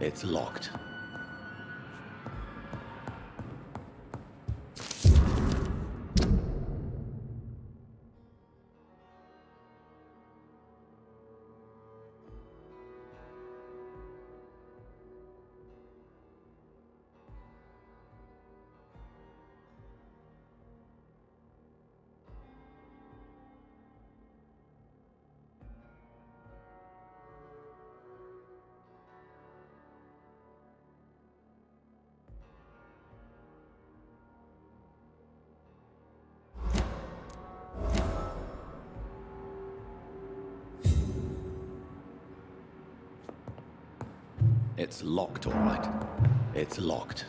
It's locked. It's locked, all right. It's locked.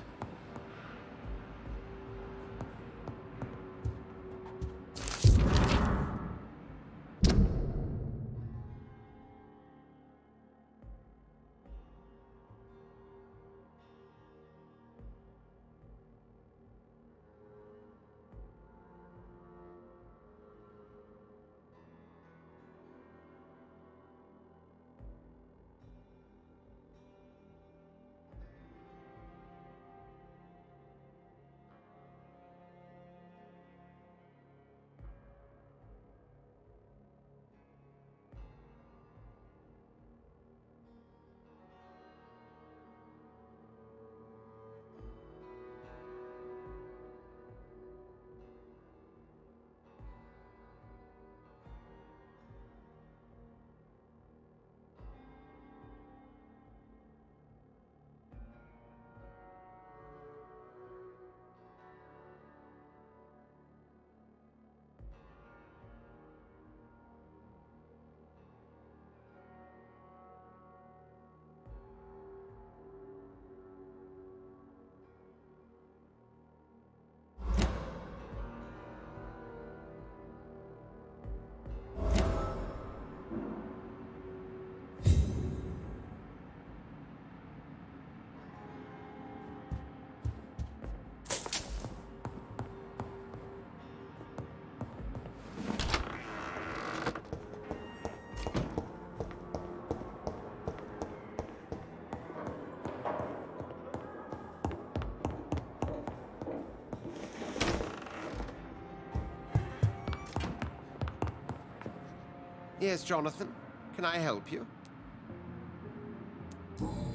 Yes, Jonathan. Can I help you?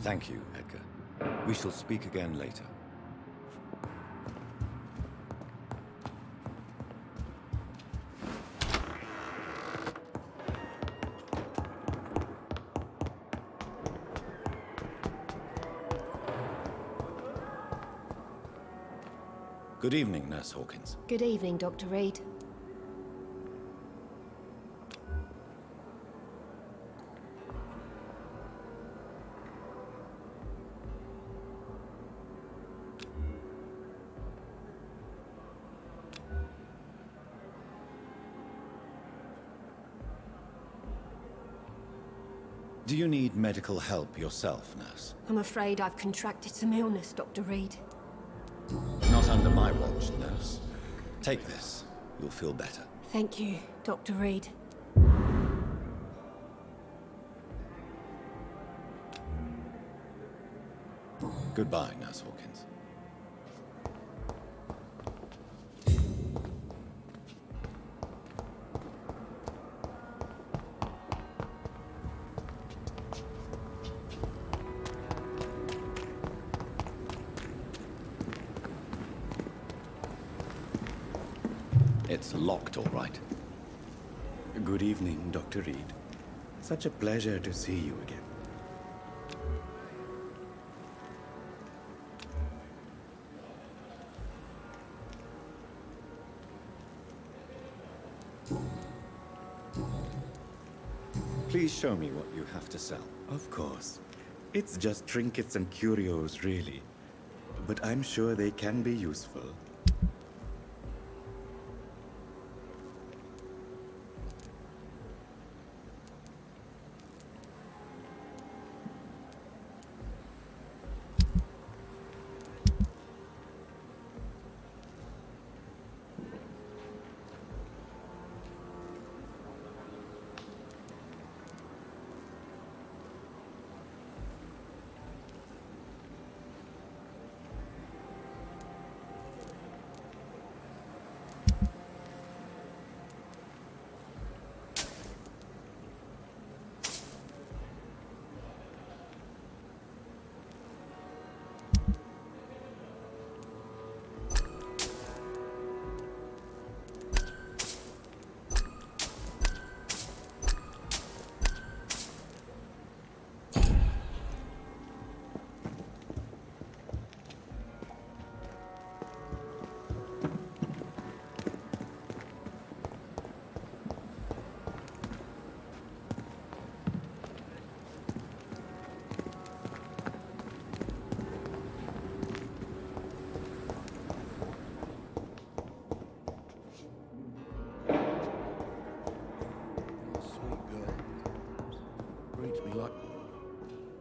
Thank you, Edgar. We shall speak again later. Good evening, Nurse Hawkins. Good evening, Dr. Reed. Do you need medical help yourself, nurse? I'm afraid I've contracted some illness, Dr. Reed. Not under my watch, nurse. Take this. You'll feel better. Thank you, Dr. Reed. Goodbye, Nurse Hawkins. It's locked, all right. Good evening, Dr. Reed. Such a pleasure to see you again. Please show me what you have to sell. Of course. It's just trinkets and curios, really. But I'm sure they can be useful.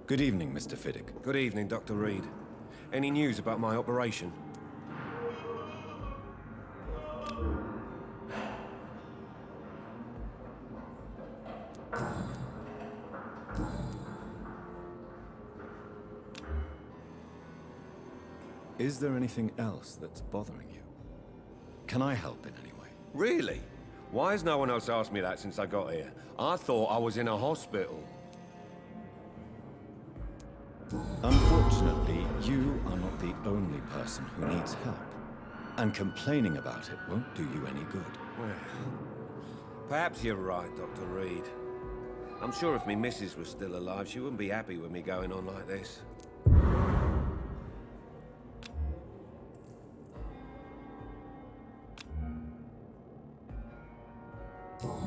Good evening, Mr. Fiddick. Good evening, Dr. Reed. Any news about my operation? Is there anything else that's bothering you? Can I help in any way? Really? Why has no one else asked me that since I got here? I thought I was in a hospital. Unfortunately, you are not the only person who needs help. And complaining about it won't do you any good. Well, perhaps you're right, Dr. Reed. I'm sure if me missus was still alive, she wouldn't be happy with me going on like this.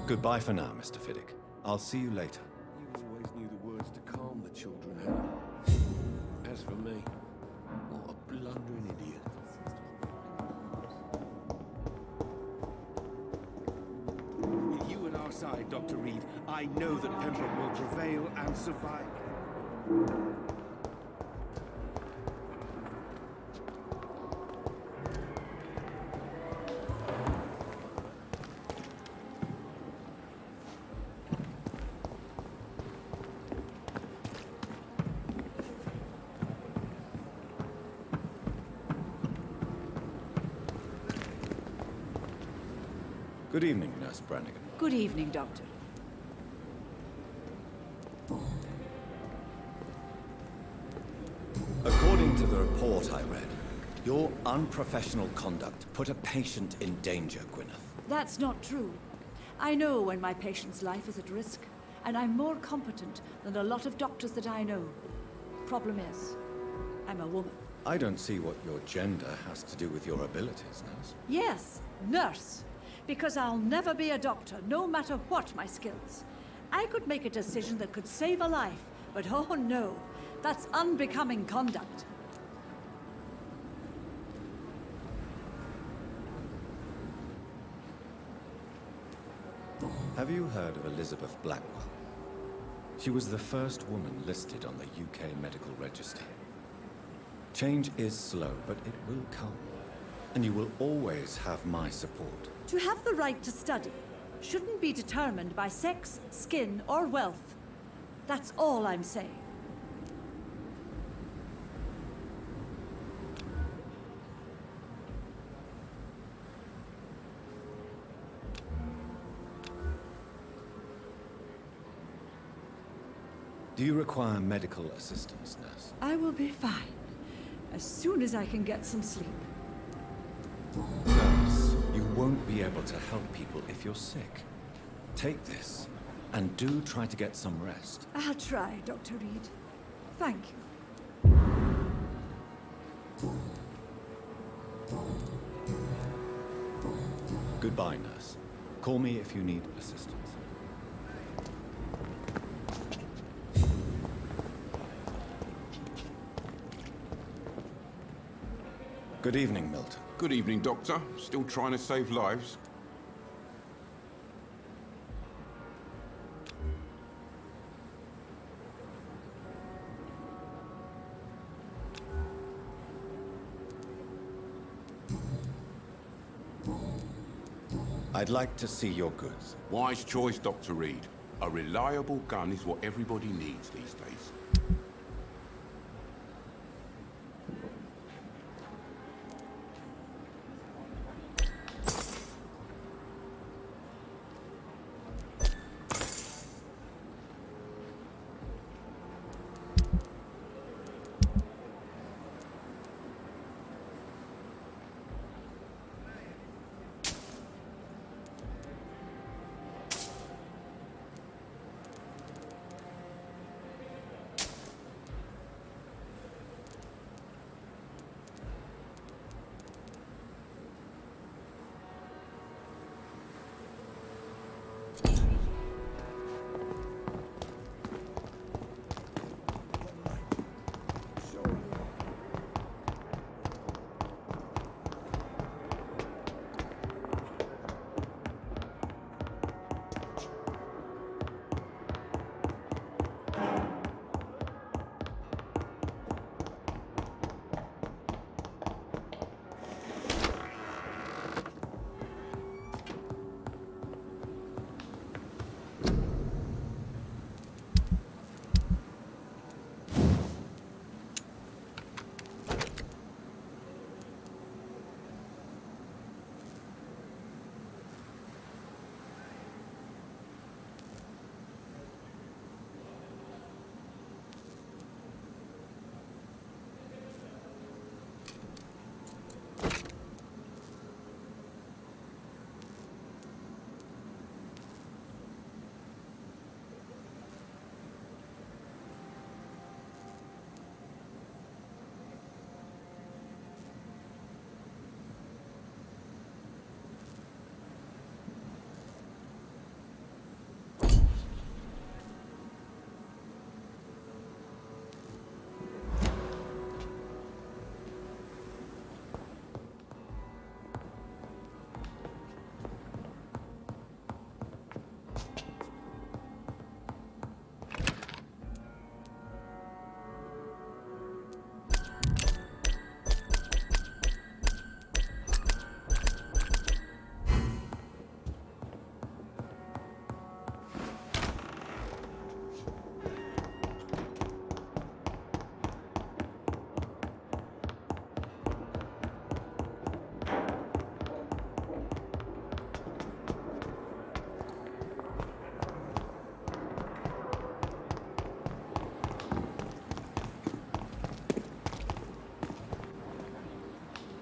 Goodbye for now, Mr. Fiddick. I'll see you later. You always knew the words to calm the children, Hannah. As for me, what a blundering idiot. With you at our side, Dr. Reed, I know that Pembroke will prevail and survive. Good evening, Nurse Brannigan. Good evening, Doctor. According to the report I read, your unprofessional conduct put a patient in danger, Gwyneth. That's not true. I know when my patient's life is at risk, and I'm more competent than a lot of doctors that I know. Problem is, I'm a woman. I don't see what your gender has to do with your abilities, Nurse. Yes, nurse. Because I'll never be a doctor, no matter what my skills. I could make a decision that could save a life, but oh no, that's unbecoming conduct. Have you heard of Elizabeth Blackwell? She was the first woman listed on the UK Medical Register. Change is slow, but it will come. And you will always have my support. To have the right to study shouldn't be determined by sex, skin, or wealth. That's all I'm saying. Do you require medical assistance, Nurse? I will be fine, as soon as I can get some sleep. Nurse, you won't be able to help people if you're sick. Take this, and do try to get some rest. I'll try, Dr. Reed. Thank you. Goodbye, Nurse. Call me if you need assistance. Good evening, Milton. Good evening, Doctor. Still trying to save lives? I'd like to see your goods. Wise choice, Dr. Reed. A reliable gun is what everybody needs these days.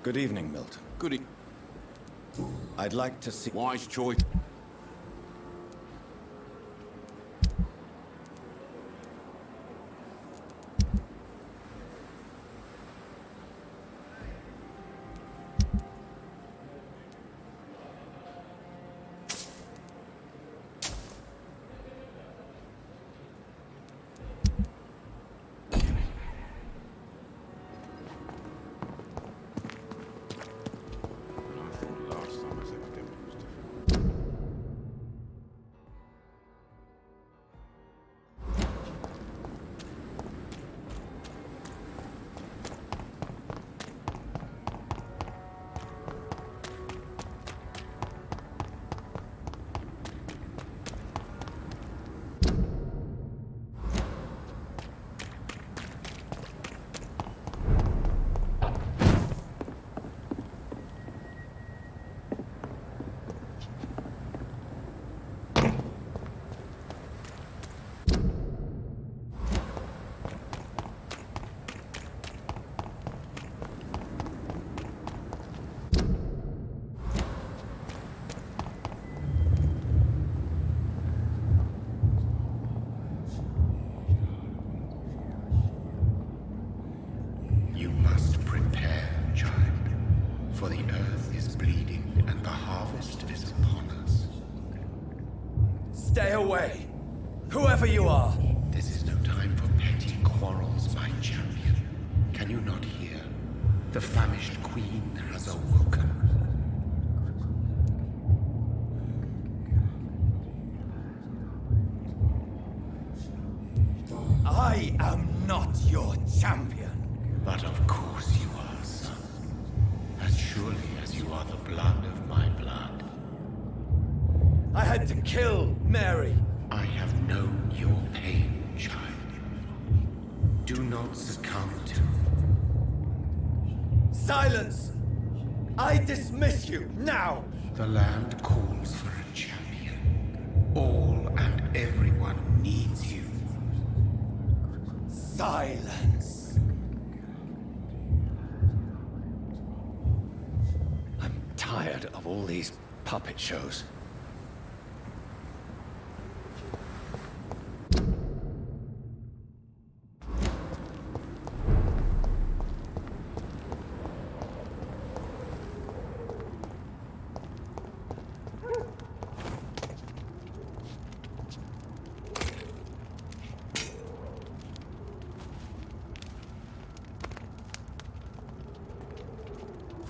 Good evening, Milton. Goody. I'd like to see... Wise choice. I thought last time this epidemic was different. You must prepare, child, for the earth is bleeding and the harvest is upon us. Stay away! Whoever you are! This is no time for petty quarrels, my champion. Can you not hear? The famished queen has awoken. I am not your champion! But of course you are, son. As surely as you are the blood of my blood. I had to kill Mary! I have known your pain, child. Do not succumb to... Silence! I dismiss you, now! The land calls for a champion. All and everyone needs you. Silence! I'm tired of all these puppet shows.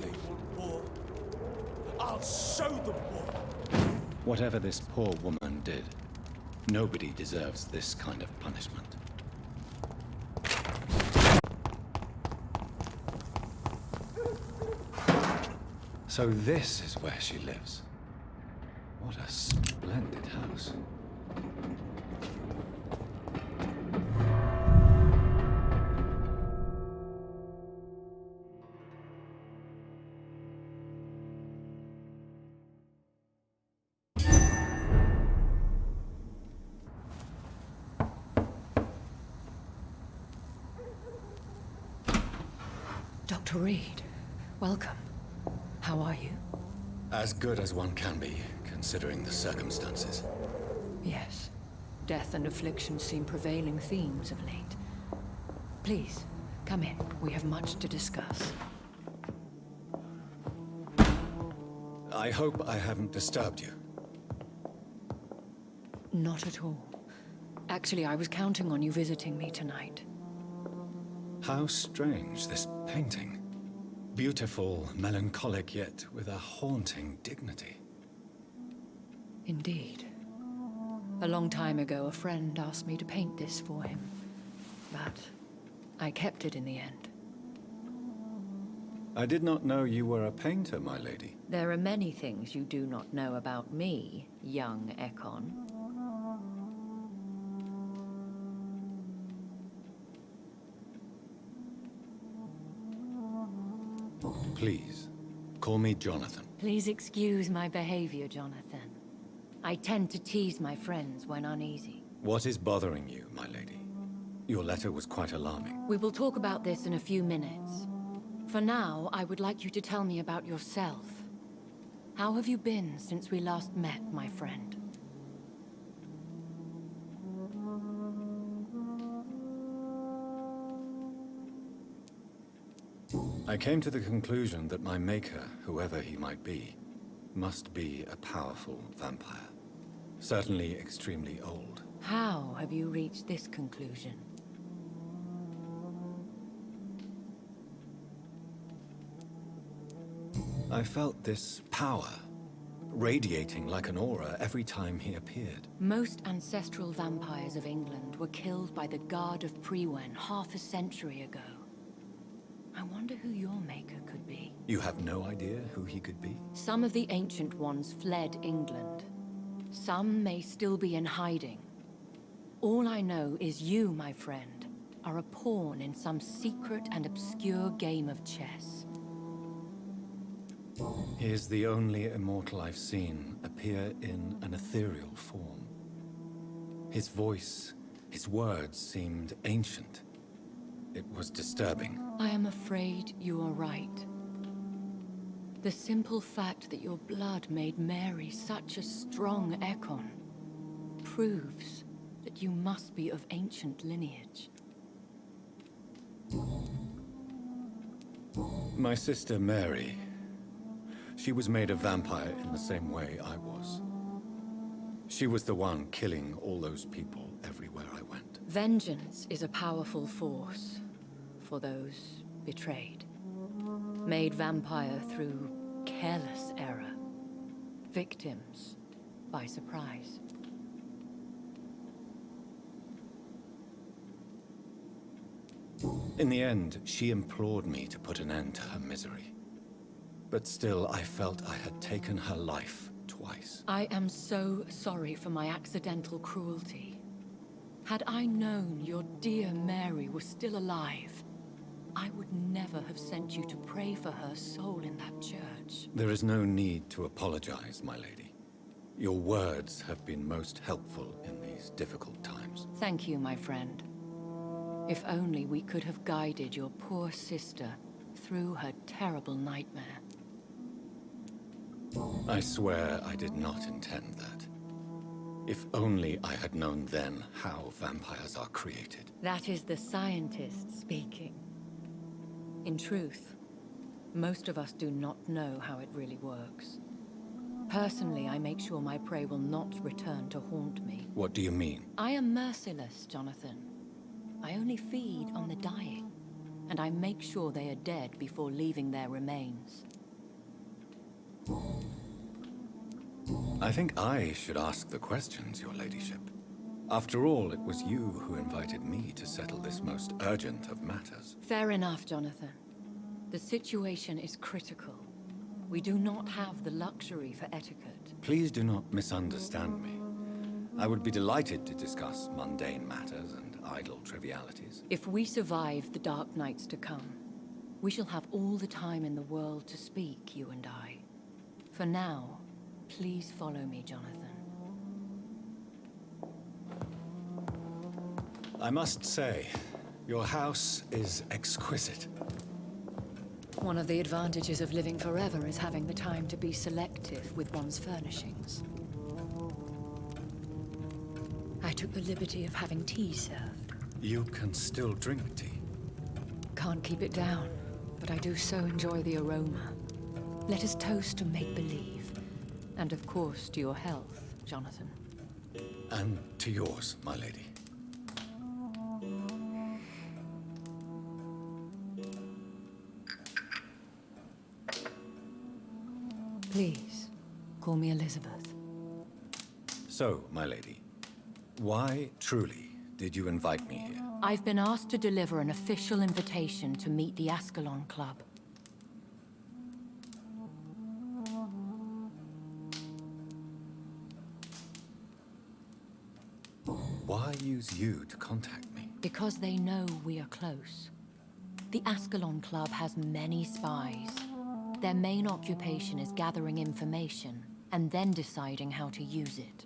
They want war. I'll show them war. Whatever this poor woman did, nobody deserves this kind of punishment. So this is where she lives. What a splendid house. Dr. Reed, welcome. How are you? As good as one can be, considering the circumstances. Yes. Death and affliction seem prevailing themes of late. Please, come in. We have much to discuss. I hope I haven't disturbed you. Not at all. Actually, I was counting on you visiting me tonight. How strange, this painting. Beautiful, melancholic, yet with a haunting dignity. Indeed. A long time ago, a friend asked me to paint this for him. But I kept it in the end. I did not know you were a painter, my lady. There are many things you do not know about me, young Ekon. Please, call me Jonathan. Please excuse my behavior, Jonathan. I tend to tease my friends when uneasy. What is bothering you, my lady? Your letter was quite alarming. We will talk about this in a few minutes. For now, I would like you to tell me about yourself. How have you been since we last met, my friend? I came to the conclusion that my maker, whoever he might be, must be a powerful vampire. Certainly extremely old. How have you reached this conclusion? I felt this power radiating like an aura every time he appeared. Most ancestral vampires of England were killed by the Guard of Priwen half a century ago. I wonder who your maker could be. You have no idea who he could be? Some of the Ancient Ones fled England. Some may still be in hiding. All I know is you, my friend, are a pawn in some secret and obscure game of chess. He is the only immortal I've seen appear in an ethereal form. His voice, his words seemed ancient. It was disturbing. I am afraid you are right. The simple fact that your blood made Mary such a strong Ekon proves that you must be of ancient lineage. My sister Mary, she was made a vampire in the same way I was. She was the one killing all those people everywhere I went. Vengeance is a powerful force for those betrayed. Made vampire through careless error. Victims by surprise. In the end, she implored me to put an end to her misery. But still, I felt I had taken her life twice. I am so sorry for my accidental cruelty. Had I known your dear Mary was still alive, I would never have sent you to pray for her soul in that church. There is no need to apologize, my lady. Your words have been most helpful in these difficult times. Thank you, my friend. If only we could have guided your poor sister through her terrible nightmare. I swear I did not intend that. If only I had known then how vampires are created. That is the scientist speaking. In truth, most of us do not know how it really works. Personally, I make sure my prey will not return to haunt me. What do you mean? I am merciless, Jonathan. I only feed on the dying, and I make sure they are dead before leaving their remains. I think I should ask the questions, your ladyship. After all, it was you who invited me to settle this most urgent of matters. Fair enough, Jonathan. The situation is critical. We do not have the luxury for etiquette. Please do not misunderstand me. I would be delighted to discuss mundane matters and idle trivialities. If we survive the dark nights to come, we shall have all the time in the world to speak, you and I. For now, please follow me, Jonathan. I must say, your house is exquisite. One of the advantages of living forever is having the time to be selective with one's furnishings. I took the liberty of having tea served. You can still drink tea. Can't keep it down, but I do so enjoy the aroma. Let us toast to make-believe. And of course, to your health, Jonathan. And to yours, my lady. Please, call me Elizabeth. So, my lady, why truly did you invite me here? I've been asked to deliver an official invitation to meet the Ascalon Club. Why use you to contact me? Because they know we are close. The Ascalon Club has many spies. Their main occupation is gathering information and then deciding how to use it.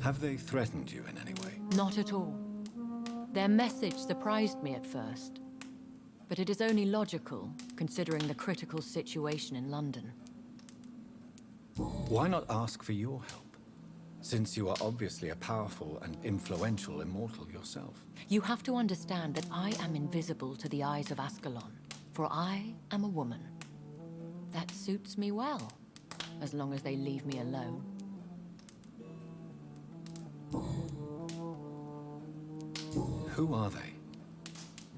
Have they threatened you in any way? Not at all. Their message surprised me at first, but it is only logical, considering the critical situation in London. Why not ask for your help, since you are obviously a powerful and influential immortal yourself? You have to understand that I am invisible to the eyes of Ascalon, for I am a woman. That suits me well, as long as they leave me alone. Who are they,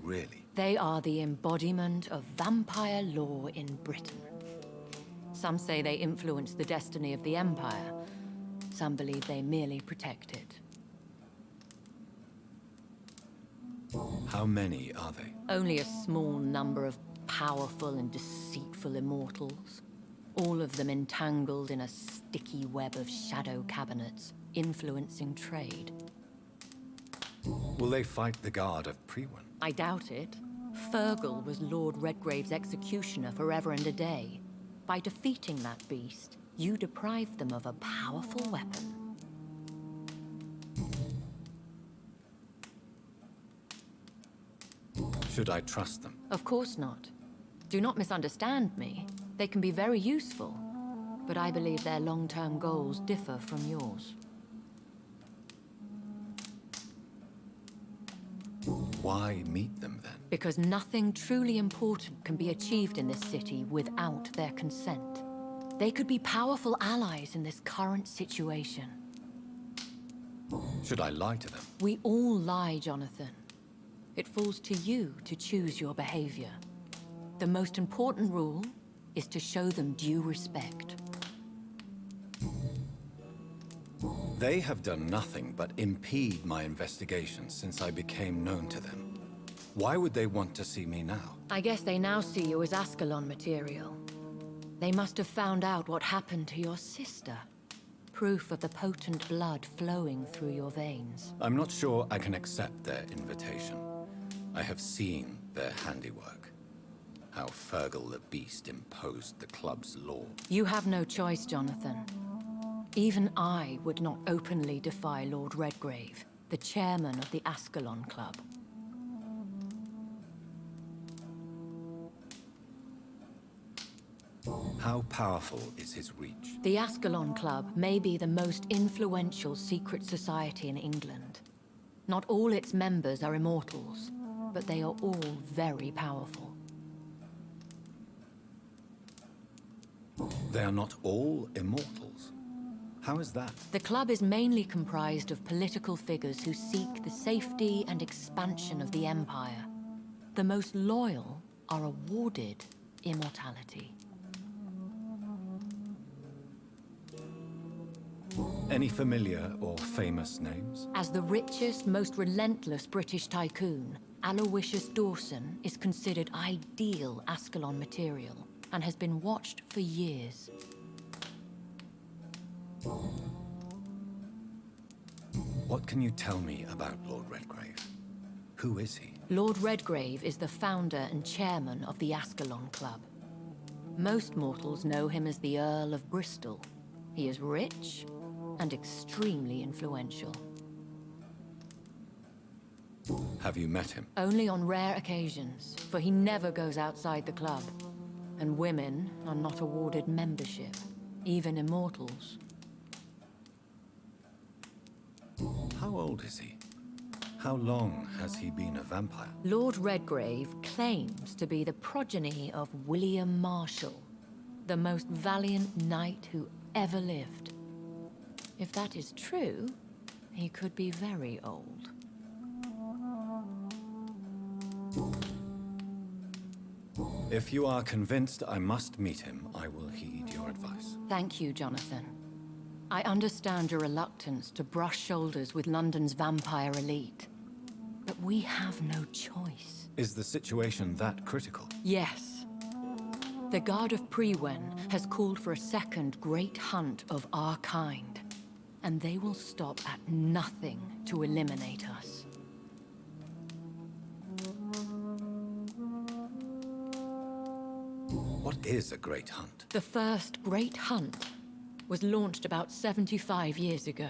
really? They are the embodiment of vampire law in Britain. Some say they influence the destiny of the Empire. Some believe they merely protect it. How many are they? Only a small number of powerful and deceitful immortals. All of them entangled in a sticky web of shadow cabinets, influencing trade. Will they fight the Guard of Priwen? I doubt it. Fergal was Lord Redgrave's executioner forever and a day. By defeating that beast, you deprived them of a powerful weapon. Should I trust them? Of course not. Do not misunderstand me. They can be very useful, but I believe their long-term goals differ from yours. Why meet them then? Because nothing truly important can be achieved in this city without their consent. They could be powerful allies in this current situation. Should I lie to them? We all lie, Jonathan. It falls to you to choose your behavior. The most important rule is to show them due respect. They have done nothing but impede my investigation since I became known to them. Why would they want to see me now? I guess they now see you as Ascalon material. They must have found out what happened to your sister. Proof of the potent blood flowing through your veins. I'm not sure I can accept their invitation. I have seen their handiwork. How Fergal the Beast imposed the club's law. You have no choice, Jonathan. Even I would not openly defy Lord Redgrave, the chairman of the Ascalon Club. How powerful is his reach? The Ascalon Club may be the most influential secret society in England. Not all its members are immortals, but they are all very powerful. They are not all immortals. How is that? The club is mainly comprised of political figures who seek the safety and expansion of the Empire. The most loyal are awarded immortality. Any familiar or famous names? As the richest, most relentless British tycoon, Aloysius Dawson is considered ideal Ascalon material and has been watched for years. What can you tell me about Lord Redgrave? Who is he? Lord Redgrave is the founder and chairman of the Ascalon Club. Most mortals know him as the Earl of Bristol. He is rich and extremely influential. Have you met him? Only on rare occasions, for he never goes outside the club. And women are not awarded membership, even immortals. How old is he? How long has he been a vampire? Lord Redgrave claims to be the progeny of William Marshall, the most valiant knight who ever lived. If that is true, he could be very old. If you are convinced I must meet him, I will heed your advice. Thank you, Jonathan. I understand your reluctance to brush shoulders with London's vampire elite. But we have no choice. Is the situation that critical? Yes. The Guard of Priwen has called for a second great hunt of our kind. And they will stop at nothing to eliminate us. What is a great hunt? The first great hunt was launched about 75 years ago.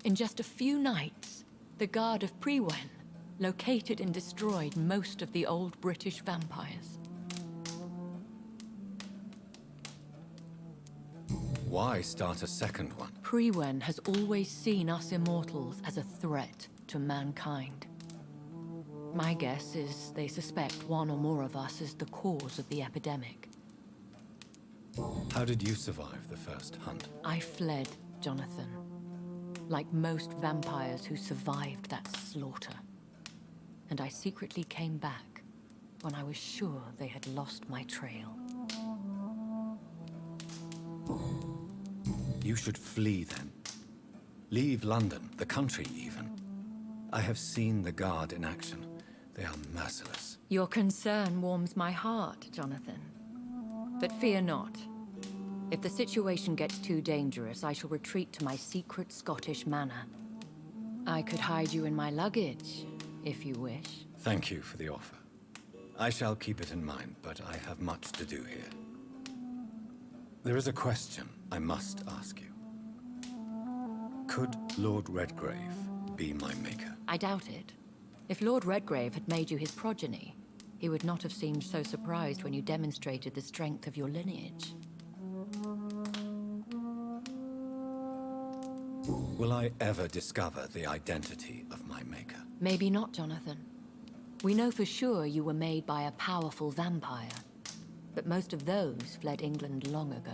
In just a few nights, the Guard of Priwen located and destroyed most of the old British vampires. Why start a second one? Priwen has always seen us immortals as a threat to mankind. My guess is they suspect one or more of us is the cause of the epidemic. How did you survive the first hunt? I fled, Jonathan. Like most vampires who survived that slaughter. And I secretly came back when I was sure they had lost my trail. You should flee then. Leave London, the country even. I have seen the Guard in action. They are merciless. Your concern warms my heart, Jonathan. But fear not. If the situation gets too dangerous, I shall retreat to my secret Scottish manor. I could hide you in my luggage, if you wish. Thank you for the offer. I shall keep it in mind, but I have much to do here. There is a question I must ask you. Could Lord Redgrave be my maker? I doubt it. If Lord Redgrave had made you his progeny, he would not have seemed so surprised when you demonstrated the strength of your lineage. Will I ever discover the identity of my maker? Maybe not, Jonathan. We know for sure you were made by a powerful vampire. But most of those fled England long ago.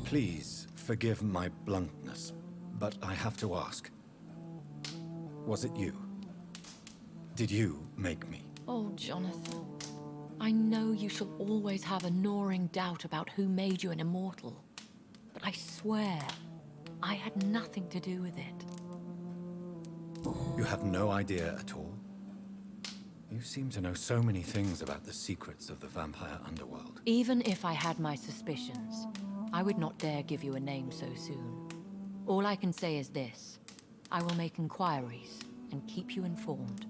Please forgive my bluntness, but I have to ask. Was it you? Did you make me? Oh, Jonathan. I know you shall always have a gnawing doubt about who made you an immortal. But I swear, I had nothing to do with it. You have no idea at all? You seem to know so many things about the secrets of the vampire underworld. Even if I had my suspicions, I would not dare give you a name so soon. All I can say is this. I will make inquiries and keep you informed.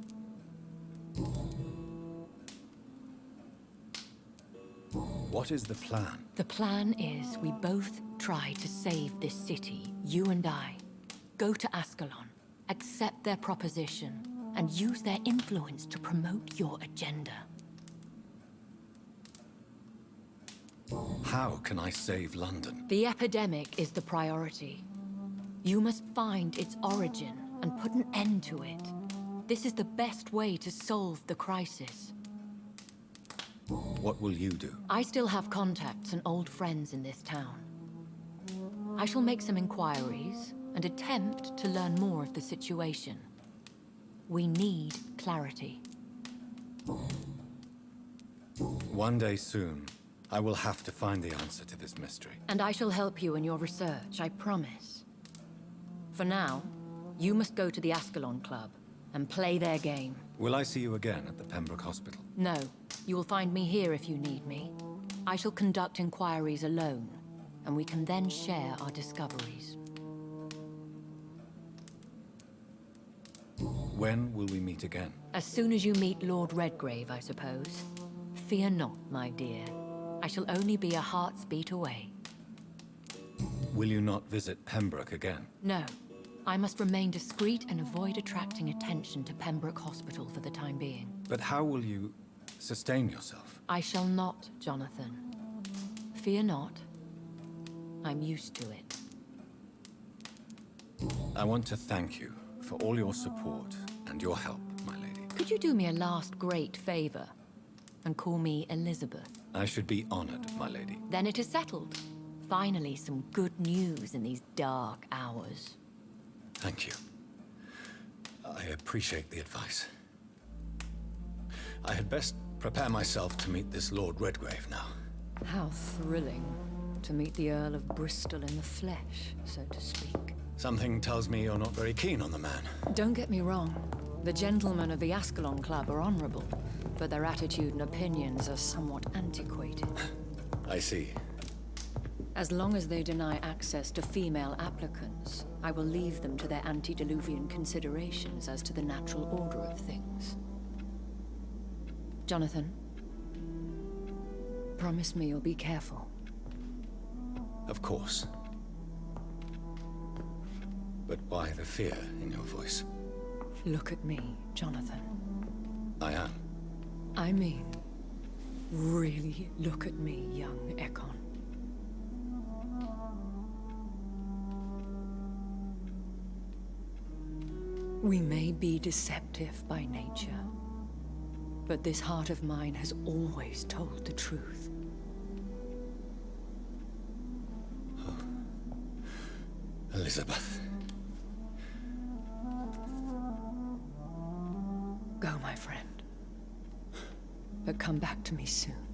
What is the plan? The plan is we both try to save this city, you and I. Go to Ascalon, accept their proposition, and use their influence to promote your agenda. How can I save London? The epidemic is the priority. You must find its origin and put an end to it. This is the best way to solve the crisis. What will you do? I still have contacts and old friends in this town. I shall make some inquiries and attempt to learn more of the situation. We need clarity. One day soon, I will have to find the answer to this mystery. And I shall help you in your research, I promise. For now, you must go to the Ascalon Club and play their game. Will I see you again at the Pembroke Hospital? No, you will find me here if you need me. I shall conduct inquiries alone, and we can then share our discoveries. When will we meet again? As soon as you meet Lord Redgrave, I suppose. Fear not, my dear. I shall only be a heart's beat away. Will you not visit Pembroke again? No. I must remain discreet and avoid attracting attention to Pembroke Hospital for the time being. But how will you sustain yourself? I shall not, Jonathan. Fear not. I'm used to it. I want to thank you for all your support and your help, my lady. Could you do me a last great favor and call me Elizabeth? I should be honored, my lady. Then it is settled. Finally, some good news in these dark hours. Thank you. I appreciate the advice. I had best prepare myself to meet this Lord Redgrave now. How thrilling to meet the Earl of Bristol in the flesh, so to speak. Something tells me you're not very keen on the man. Don't get me wrong. The gentlemen of the Ascalon Club are honorable, but their attitude and opinions are somewhat antiquated. I see. As long as they deny access to female applicants, I will leave them to their antediluvian considerations as to the natural order of things. Jonathan, promise me you'll be careful. Of course. But why the fear in your voice? Look at me, Jonathan. I am. I mean, really look at me, young Ekon. We may be deceptive by nature, but this heart of mine has always told the truth. Oh. Elizabeth. Go, my friend. But come back to me soon.